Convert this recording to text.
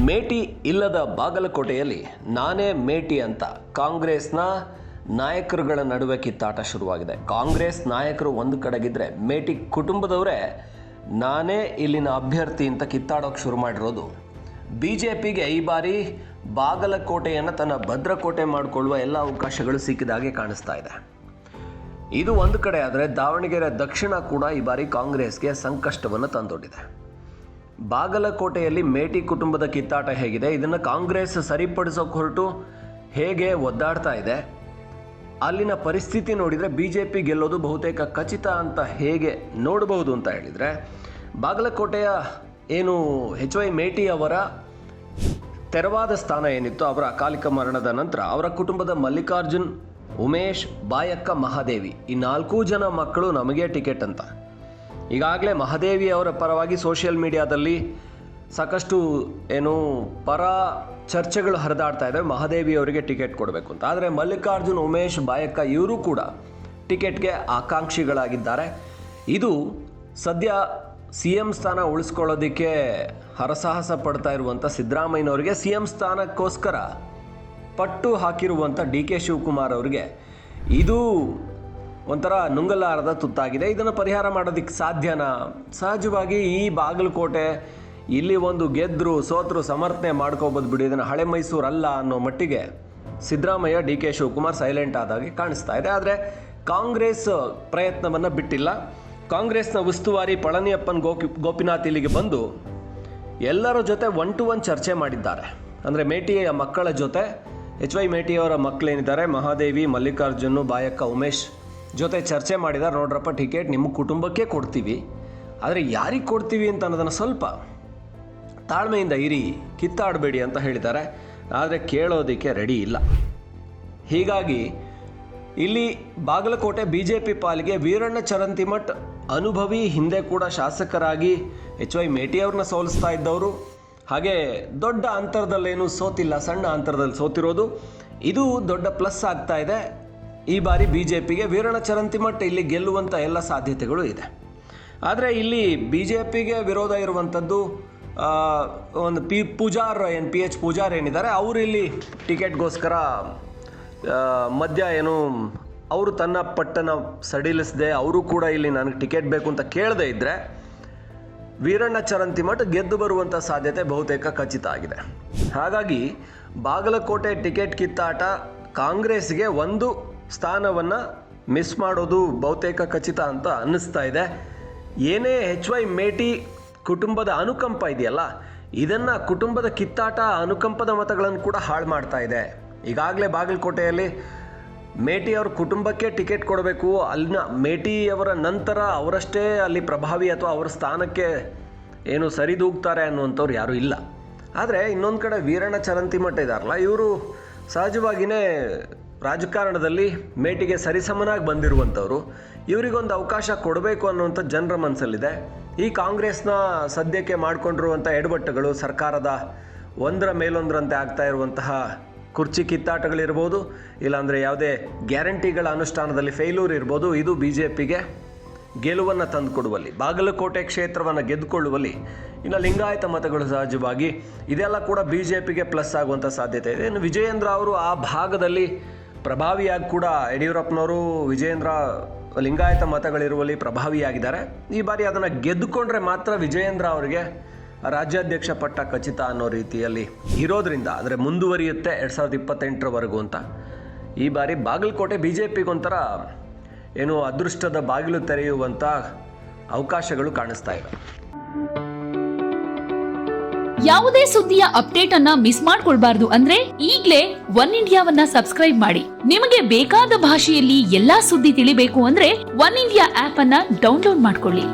ಮೇಟಿ ಇಲ್ಲದ ಬಾಗಲಕೋಟೆಯಲ್ಲಿ ನಾನೇ ಮೇಟಿ ಅಂತ ಕಾಂಗ್ರೆಸ್ನ ನಾಯಕರುಗಳ ನಡುವೆ ಕಿತ್ತಾಟ ಶುರುವಾಗಿದೆ. ಕಾಂಗ್ರೆಸ್ ನಾಯಕರು ಒಂದು ಕಡೆಗಿದ್ರೆ ಮೇಟಿ ಕುಟುಂಬದವರೇ ನಾನೇ ಇಲ್ಲಿನ ಅಭ್ಯರ್ಥಿ ಅಂತ ಕಿತ್ತಾಡೋಕೆ ಶುರು ಮಾಡಿರೋದು BJPಗೆ ಈ ಬಾರಿ ಬಾಗಲಕೋಟೆಯನ್ನು ತನ್ನ ಭದ್ರಕೋಟೆ ಮಾಡಿಕೊಳ್ಳುವ ಎಲ್ಲ ಅವಕಾಶಗಳು ಸಿಕ್ಕಿದಾಗೆ ಕಾಣಿಸ್ತಾ ಇದೆ. ಇದು ಒಂದು ಕಡೆ ಆದರೆ ದಾವಣಗೆರೆ ದಕ್ಷಿಣ ಕೂಡ ಈ ಬಾರಿ ಕಾಂಗ್ರೆಸ್ಗೆ ಸಂಕಷ್ಟವನ್ನು ತಂದೊಡ್ಡಿದೆ. ಬಾಗಲಕೋಟೆಯಲ್ಲಿ ಮೇಟಿ ಕುಟುಂಬದ ಕಿತ್ತಾಟ ಹೇಗಿದೆ, ಇದನ್ನು ಕಾಂಗ್ರೆಸ್ ಸರಿಪಡಿಸೋಕೆ ಹೊರಟು ಹೇಗೆ ಒದ್ದಾಡ್ತಾ ಇದೆ, ಅಲ್ಲಿನ ಪರಿಸ್ಥಿತಿ ನೋಡಿದರೆ BJP ಗೆಲ್ಲೋದು ಬಹುತೇಕ ಖಚಿತ ಅಂತ ಹೇಗೆ ನೋಡಬಹುದು ಅಂತ ಹೇಳಿದರೆ, ಬಾಗಲಕೋಟೆಯ ಏನು HY ಮೇಟಿ ಅವರ ತೆರವಾದ ಸ್ಥಾನ ಏನಿತ್ತು, ಅವರ ಅಕಾಲಿಕ ಮರಣದ ನಂತರ ಅವರ ಕುಟುಂಬದ ಮಲ್ಲಿಕಾರ್ಜುನ್, ಉಮೇಶ್, ಬಾಯಕ್ಕ, ಮಹಾದೇವಿ ಈ 4 ಜನ ಮಕ್ಕಳು ನಮಗೆ ಟಿಕೆಟ್ ಅಂತ ಈಗಾಗಲೇ ಮಹಾದೇವಿ ಅವರ ಪರವಾಗಿ ಸೋಷಿಯಲ್ ಮೀಡಿಯಾದಲ್ಲಿ ಸಾಕಷ್ಟು ಪರ ಚರ್ಚೆಗಳು ಹರಿದಾಡ್ತಾ ಇದ್ದಾವೆ. ಮಹಾದೇವಿ ಅವರಿಗೆ ಟಿಕೆಟ್ ಕೊಡಬೇಕು ಅಂತ. ಆದರೆ ಮಲ್ಲಿಕಾರ್ಜುನ್, ಉಮೇಶ್, ಬಾಯಕ್ಕ ಇವರು ಕೂಡ ಟಿಕೆಟ್ಗೆ ಆಕಾಂಕ್ಷಿಗಳಾಗಿದ್ದಾರೆ. ಇದು ಸದ್ಯ CM ಸ್ಥಾನ ಉಳಿಸ್ಕೊಳ್ಳೋದಕ್ಕೆ ಹರಸಾಹಸ ಪಡ್ತಾ ಇರುವಂಥ ಸಿದ್ದರಾಮಯ್ಯನವರಿಗೆ CM ಸ್ಥಾನಕ್ಕೋಸ್ಕರ ಪಟ್ಟು ಹಾಕಿರುವಂಥ DK ಶಿವಕುಮಾರ್ ಅವರಿಗೆ ಇದು ಒಂಥರ ನುಂಗಲಾರದ ತುತ್ತಾಗಿದೆ. ಇದನ್ನು ಪರಿಹಾರ ಮಾಡೋದಕ್ಕೆ ಸಾಧ್ಯನಾ? ಸಹಜವಾಗಿ ಈ ಬಾಗಲಕೋಟೆ ಇಲ್ಲಿ ಒಂದು ಗೆದ್ದರು ಸೋತರು ಸಮರ್ಥನೆ ಮಾಡ್ಕೋಬೋದು ಬಿಡಿ, ಇದನ್ನು ಹಳೆ ಮೈಸೂರಲ್ಲ ಅನ್ನೋ ಮಟ್ಟಿಗೆ ಸಿದ್ದರಾಮಯ್ಯ, DK ಶಿವಕುಮಾರ್ ಸೈಲೆಂಟ್ ಆದಾಗೆ ಕಾಣಿಸ್ತಾ ಇದೆ. ಆದರೆ ಕಾಂಗ್ರೆಸ್ ಪ್ರಯತ್ನವನ್ನು ಬಿಟ್ಟಿಲ್ಲ. ಕಾಂಗ್ರೆಸ್ನ ಉಸ್ತುವಾರಿ ಪಳನಿಯಪ್ಪನ್ ಗೋಪಿನಾಥ್ ಇಲ್ಲಿಗೆ ಬಂದು ಎಲ್ಲರ ಜೊತೆ 1-to-1 ಚರ್ಚೆ ಮಾಡಿದ್ದಾರೆ. ಅಂದರೆ ಮೇಟಿಯ ಮಕ್ಕಳ ಜೊತೆ HY ಮೇಟಿಯವರ ಮಕ್ಕಳೇನಿದ್ದಾರೆ ಮಹಾದೇವಿ, ಮಲ್ಲಿಕಾರ್ಜುನ್, ಬಾಯಕ್ಕ, ಉಮೇಶ್ ಜೊತೆ ಚರ್ಚೆ ಮಾಡಿದ್ದಾರೆ. ನೋಡ್ರಪ್ಪ, ಟಿಕೆಟ್ ನಿಮ್ಮ ಕುಟುಂಬಕ್ಕೆ ಕೊಡ್ತೀವಿ, ಆದರೆ ಯಾರಿಗೆ ಕೊಡ್ತೀವಿ ಅಂತ ಅನ್ನೋದನ್ನು ಸ್ವಲ್ಪ ತಾಳ್ಮೆಯಿಂದ ಇರಿ, ಕಿತ್ತಾಡಬೇಡಿ ಅಂತ ಹೇಳಿದ್ದಾರೆ. ಆದರೆ ಕೇಳೋದಕ್ಕೆ ರೆಡಿ ಇಲ್ಲ. ಹೀಗಾಗಿ ಇಲ್ಲಿ ಬಾಗಲಕೋಟೆ BJP ಪಾಲಿಗೆ ವೀರಣ್ಣ ಚರಂತಿಮಠ್ ಅನುಭವಿ, ಹಿಂದೆ ಕೂಡ ಶಾಸಕರಾಗಿ HY ಮೇಟಿ ಅವ್ರನ್ನ ಸೋಲಿಸ್ತಾ ಇದ್ದವರು, ಹಾಗೆ ದೊಡ್ಡ ಅಂತರದಲ್ಲೇನು ಸೋತಿಲ್ಲ, ಸಣ್ಣ ಅಂತರದಲ್ಲಿ ಸೋತಿರೋದು, ಇದು ದೊಡ್ಡ ಪ್ಲಸ್ ಆಗ್ತಾ ಇದೆ. ಈ ಬಾರಿ BJPಗೆ ವೀರಣ್ಣ ಚರಂತಿಮಠ್ ಇಲ್ಲಿ ಗೆಲ್ಲುವಂಥ ಎಲ್ಲ ಸಾಧ್ಯತೆಗಳು ಇದೆ. ಆದರೆ ಇಲ್ಲಿ BJPಗೆ ವಿರೋಧ ಇರುವಂಥದ್ದು ಒಂದು ಪೂಜಾರ್ PH ಪೂಜಾರ್ ಏನಿದ್ದಾರೆ, ಅವರು ಇಲ್ಲಿ ಟಿಕೆಟ್ಗೋಸ್ಕರ ಮಧ್ಯ ಅವರು ತನ್ನ ಪಟ್ಟನ ಸಡಿಲಿಸದೆ ಅವರು ಕೂಡ ಇಲ್ಲಿ ನನಗೆ ಟಿಕೆಟ್ ಬೇಕು ಅಂತ ಕೇಳದೇ ಇದ್ದರೆ ವೀರಣ್ಣ ಚರಂತಿಮಠ್ ಗೆದ್ದು ಬರುವಂಥ ಸಾಧ್ಯತೆ ಬಹುತೇಕ ಖಚಿತ ಆಗಿದೆ. ಹಾಗಾಗಿ ಬಾಗಲಕೋಟೆ ಟಿಕೆಟ್ ಕಿತ್ತಾಟ ಕಾಂಗ್ರೆಸ್ಗೆ ಒಂದು ಸ್ಥಾನವನ್ನು ಮಿಸ್ ಮಾಡೋದು ಬಹುತೇಕ ಖಚಿತ ಅಂತ ಅನ್ನಿಸ್ತಾ ಇದೆ. ಏನೇ HY ಮೇಟಿ ಕುಟುಂಬದ ಅನುಕಂಪ ಇದೆಯಲ್ಲ, ಇದನ್ನು ಕುಟುಂಬದ ಕಿತ್ತಾಟ ಅನುಕಂಪದ ಮತಗಳನ್ನು ಕೂಡ ಹಾಳು ಮಾಡ್ತಾ ಇದೆ. ಈಗಾಗಲೇ ಬಾಗಲಕೋಟೆಯಲ್ಲಿ ಮೇಟಿಯವ್ರ ಕುಟುಂಬಕ್ಕೆ ಟಿಕೆಟ್ ಕೊಡಬೇಕು, ಅಲ್ಲಿನ ಮೇಟಿಯವರ ನಂತರ ಅವರಷ್ಟೇ ಅಲ್ಲಿ ಪ್ರಭಾವಿ ಅಥವಾ ಅವರ ಸ್ಥಾನಕ್ಕೆ ಸರಿದೂಗ್ತಾರೆ ಅನ್ನುವಂಥವ್ರು ಯಾರೂ ಇಲ್ಲ. ಆದರೆ ಇನ್ನೊಂದು ಕಡೆ ವೀರಣ್ಣ ಚರಂತಿಮಠ ಇದ್ದಾರಲ್ಲ, ಇವರು ಸಹಜವಾಗಿಯೇ ರಾಜಕಾರಣದಲ್ಲಿ ಮೇಟಿಗೆ ಸರಿಸಮನಾಗಿ ಬಂದಿರುವಂಥವ್ರು, ಇವರಿಗೊಂದು ಅವಕಾಶ ಕೊಡಬೇಕು ಅನ್ನುವಂಥ ಜನರ ಮನಸ್ಸಲ್ಲಿದೆ. ಈ ಕಾಂಗ್ರೆಸ್ನ ಸದ್ಯಕ್ಕೆ ಮಾಡಿಕೊಂಡಿರುವಂಥ ಎಡವಟ್ಟುಗಳು, ಸರ್ಕಾರದ ಒಂದರ ಮೇಲೊಂದರಂತೆ ಆಗ್ತಾ ಇರುವಂತಹ ಕುರ್ಚಿ ಕಿತ್ತಾಟಗಳಿರ್ಬೋದು, ಇಲ್ಲಾಂದರೆ ಯಾವುದೇ ಗ್ಯಾರಂಟಿಗಳ ಅನುಷ್ಠಾನದಲ್ಲಿ ಫೇಲ್ಯೂರ್ ಇರ್ಬೋದು, ಇದು BJPಗೆ ಗೆಲುವನ್ನು ತಂದುಕೊಡುವಲ್ಲಿ, ಬಾಗಲಕೋಟೆ ಕ್ಷೇತ್ರವನ್ನು ಗೆದ್ದುಕೊಳ್ಳುವಲ್ಲಿ, ಇನ್ನು ಲಿಂಗಾಯತ ಮತಗಳು ಸಹಜವಾಗಿ ಇದೆಲ್ಲ ಕೂಡ BJPಗೆ ಪ್ಲಸ್ ಆಗುವಂಥ ಸಾಧ್ಯತೆ ಇದೆ. ಇನ್ನು ವಿಜಯೇಂದ್ರ ಅವರು ಆ ಭಾಗದಲ್ಲಿ ಪ್ರಭಾವಿಯಾಗಿ ಕೂಡ ಯಡಿಯೂರಪ್ಪನವರು ವಿಜಯೇಂದ್ರ ಲಿಂಗಾಯತ ಮತಗಳಿರುವಲ್ಲಿ ಪ್ರಭಾವಿಯಾಗಿದ್ದಾರೆ. ಈ ಬಾರಿ ಅದನ್ನು ಗೆದ್ದುಕೊಂಡ್ರೆ ಮಾತ್ರ ವಿಜಯೇಂದ್ರ ಅವರಿಗೆ ರಾಜ್ಯಾಧ್ಯಕ್ಷ ಪಟ್ಟ ಖಚಿತ ಅನ್ನೋ ರೀತಿಯಲ್ಲಿ ಇರೋದ್ರಿಂದ, ಅಂದರೆ ಮುಂದುವರಿಯುತ್ತೆ 2028ರವರೆಗೂ ಅಂತ. ಈ ಬಾರಿ ಬಾಗಲಕೋಟೆ BJPಗೊಂಥರ ಅದೃಷ್ಟದ ಬಾಗಿಲು ತೆರೆಯುವಂಥ ಅವಕಾಶಗಳು ಕಾಣಿಸ್ತಾ ಇವೆ. ಯಾವುದೇ ಸುದ್ದಿಯ ಅಪ್ಡೇಟ್ ಅನ್ನ ಮಿಸ್ ಮಾಡ್ಕೊಳ್ಬಾರ್ದು ಅಂದ್ರೆ ಈಗ್ಲೇ ಒನ್ ಇಂಡಿಯಾವನ್ನ ಸಬ್ಸ್ಕ್ರೈಬ್ ಮಾಡಿ. ನಿಮಗೆ ಬೇಕಾದ ಭಾಷೆಯಲ್ಲಿ ಎಲ್ಲಾ ಸುದ್ದಿ ತಿಳಿಬೇಕು ಅಂದ್ರೆ ಒನ್ ಇಂಡಿಯಾ ಆಪ್ ಅನ್ನ ಡೌನ್ಲೋಡ್ ಮಾಡ್ಕೊಳ್ಳಿ.